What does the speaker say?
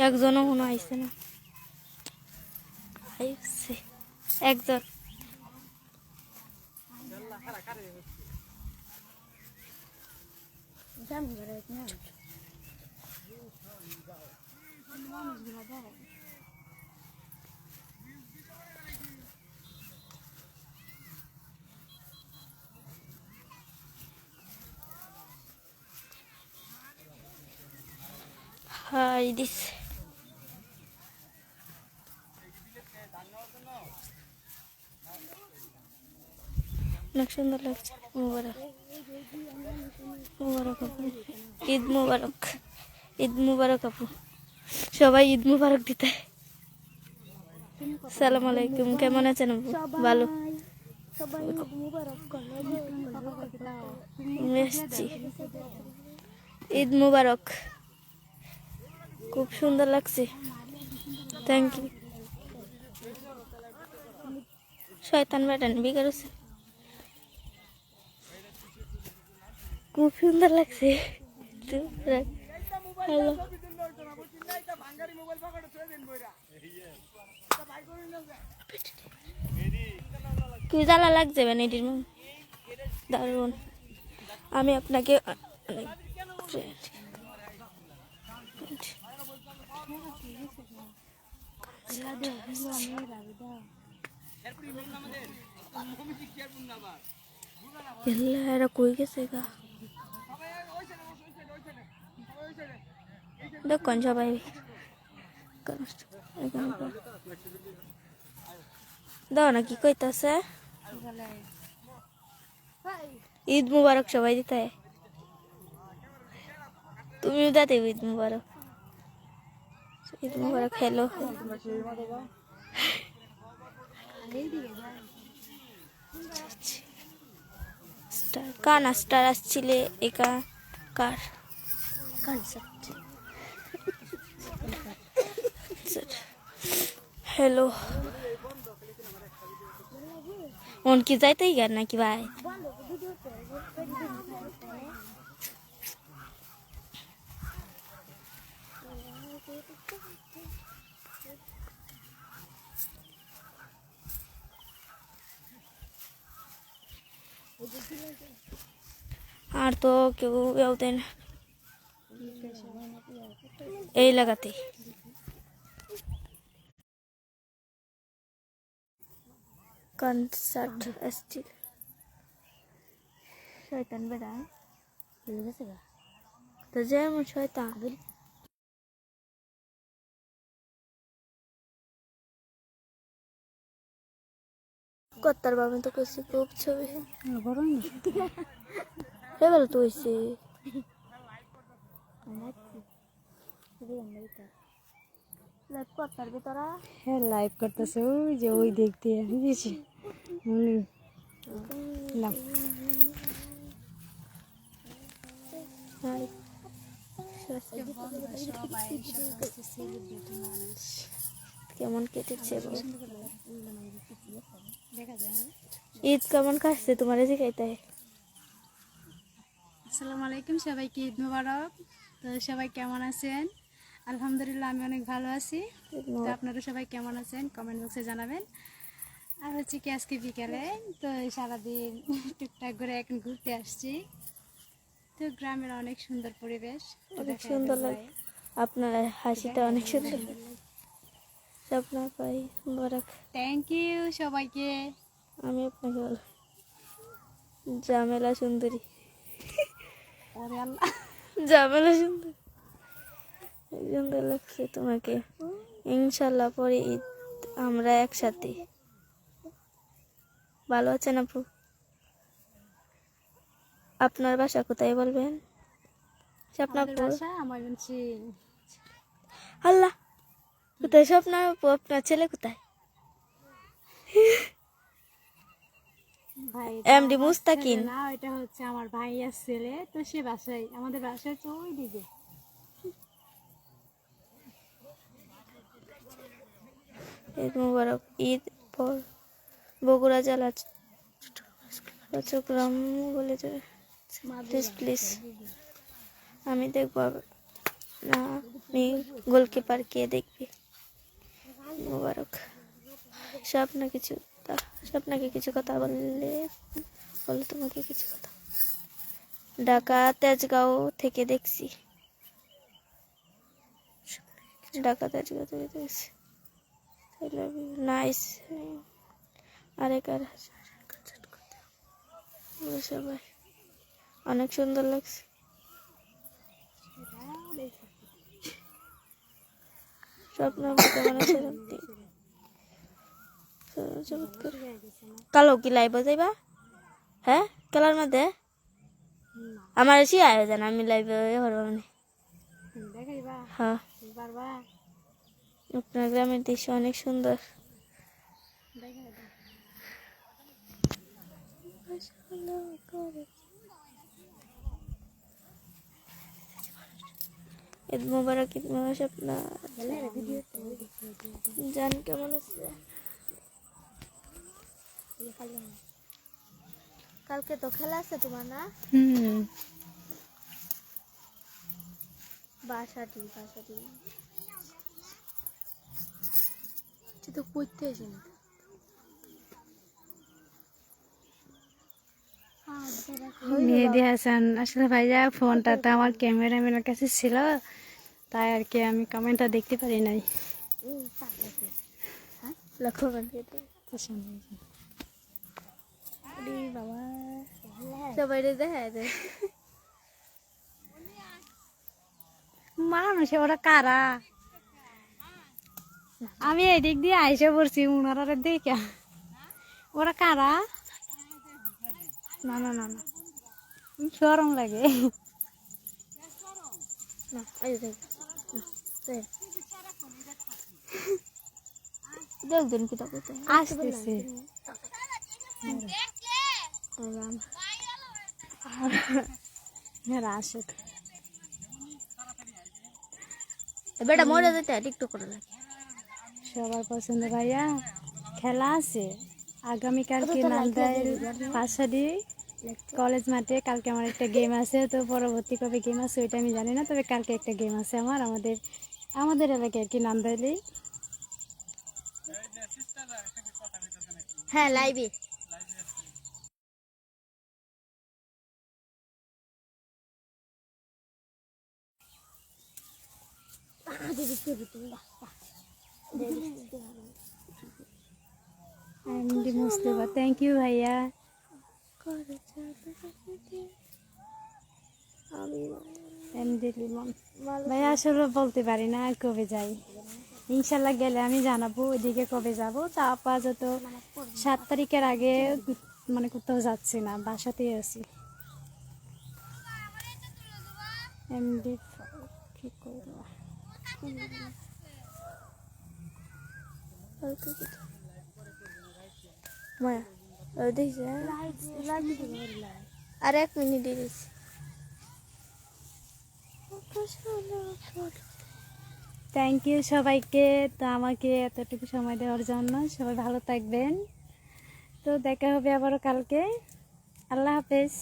একজনও মনে আইছে না, একজন হাই দিছে। অনেক সুন্দর লাগছে। মুবারক মুবারক আপু, ঈদ মুবারক, ঈদ মুবারক আপু, সবাই ঈদ মুবারক দিতে। সালাম আলাইকুম, কেমন আছেন আপু? ভালো, এসছি। ঈদ মুবারক, খুব সুন্দর লাগছে, থ্যাংক ইউ। শয়তান বেটান বিকার হচ্ছে, খুব সুন্দর লাগছে। হ্যালো, কি জ্বালা লাগছে এটির দারুন। আমি আপনাকে এরা কই গেছে গা, দেখুন সবাই দাও না কি কইতাছে। ঈদ মুবারক সবাই দিতে, তুমিও দাতে ঈদ মুবারক, ঈদ মুবারক। হ্যালো, কান স্টার আসছিলে একা কার হ্যালো, মন কি যাইতেই গান নাকি ভাই? আর তো কেউ দেন এই লাগাতে। কনসার্ট আসছিল, শয়তান বেড়া তো যেমন শয়তান। কত্তার বাবা তো কইছি খুব ছবি এবার তো হইছে কত্তার ভিতরা। হ্যাঁ লাইভ করতেছে, ওই যে ওই দেখতে দিয়েছি। কেমন কেটেছে ঈদ? কেমন কাটছে তোমার? শিখাইতে। আসসালামু আলাইকুম, সবাইকে ঈদ মুবারক। তো সবাই কেমন আছেন? আলহামদুলিল্লাহ আমি অনেক ভালো আছি। তো আপনারা সবাই কেমন আছেন কমেন্ট বক্সে জানাবেন। আর হচ্ছে কি আজকে বিকালে তো সারাদিন টুকটাক করে এখন ঘুরতে আসছি। তো গ্রামের অনেক সুন্দর পরিবেশ, অনেক সুন্দর লাগে, আপনার হাসিটা অনেক সুন্দর। স্বপ্না পাই মুবারক, থ্যাংক ইউ সবাইকে। আমি আপনাকে বল জামেলা সুন্দরী, জামেলা সুন্দরী, সুন্দর লাগছে তোমাকে। ইনশাল্লাহ পরে ঈদ আমরা একসাথে। ভালো আছেন আপু? আপনার বাসা কোথায় বলবেন? স্বপ্নাপুর। আল্লাহ, কোথায় স্বপ্না আপু? আপনার ছেলে কোথায়? এমডি মুস্তাকিন না, এটা হচ্ছে আমার ভাইয়ার ছেলে। তো সে বাসায়, আমাদের বাসায় তো ওই দিকে। ঈদ মুবারক। ঈদ পর বগুড়া জেলা চট্টগ্রাম বলে প্লিজ প্লিজ আমি দেখবো না, আমি গোলকিপার কে দেখবি। মুবারক। স্বপ্নকে কিছু কথা বললে বলো, তোমাকে কিছু কথা। ঢাকা তেজগাঁও থেকে দেখছি। ঢাকা তেজগাঁও থেকে দেখছি। নাইস। আরেক সবাই অনেক সুন্দর লাগছে। স্বপ্ন কেমন আছে? কালো কি লাইভ যাইবা? হ্যাঁ, খেলার মধ্যে আমার এসে আয়োজন, আমি লাইভে হ্যাঁ। আপনার গ্রামের দৃশ্য অনেক সুন্দর। ঈদ মুবারক। ঈদ মুবারক। স্বপ্ন জান কেমন আছে? কালকে তো খেলা আছে তোমার না? বাসাটি তো পড়তে আসি না। মেহেদি হাসান। আসলে ভাইয়া ফোনটা তো আমার ক্যামেরাম্যানের কাছে ছিল, তাই আর কি আমি কমেন্টটা দেখতে পারি নাই। সবাই দেখা যায় মানুষ ওরা কারা, আমি এদিক দিয়ে আইসা পড়ছি উনারা দেখা, ওরা কারা? না না না না, শরম লাগে। আসতেছে আসুক। বেটা মরে যেতে টিকটক করে লাগে। সবার পছন্দ ভাইয়া খেলা আছে আগামীকালকে নান্দাইল পাশাডি কলেজ মাঠে। কালকে আমার একটা গেম আছে, তো পরবর্তী কবে গেম আছে ওইটা আমি জানি না, তবে কালকে একটা গেম আছে আমাদের এলাকায় আর কি, নান্দাইলে। হ্যাঁ, লাইভে। মুস্তফা, থ্যাংক ইউ ভাইয়া। ভাইয়া আসলে বলতে পারি না কবে যাই, ইনশাল্লাহ গেলে আমি জানাবো ওইদিকে কবে যাব। তা আপাতত 7 তারিখের আগে মানে কোথাও যাচ্ছি না, বাসাতেই আছি। এমডি কি করবো আর 1 মিনিট দিয়েছি। থ্যাংক ইউ সবাইকে, তো আমাকে এতটুকু সময় দেওয়ার জন্য। সবাই ভালো থাকবেন, তো দেখা হবে আবারও কালকে। আল্লাহ হাফেজ।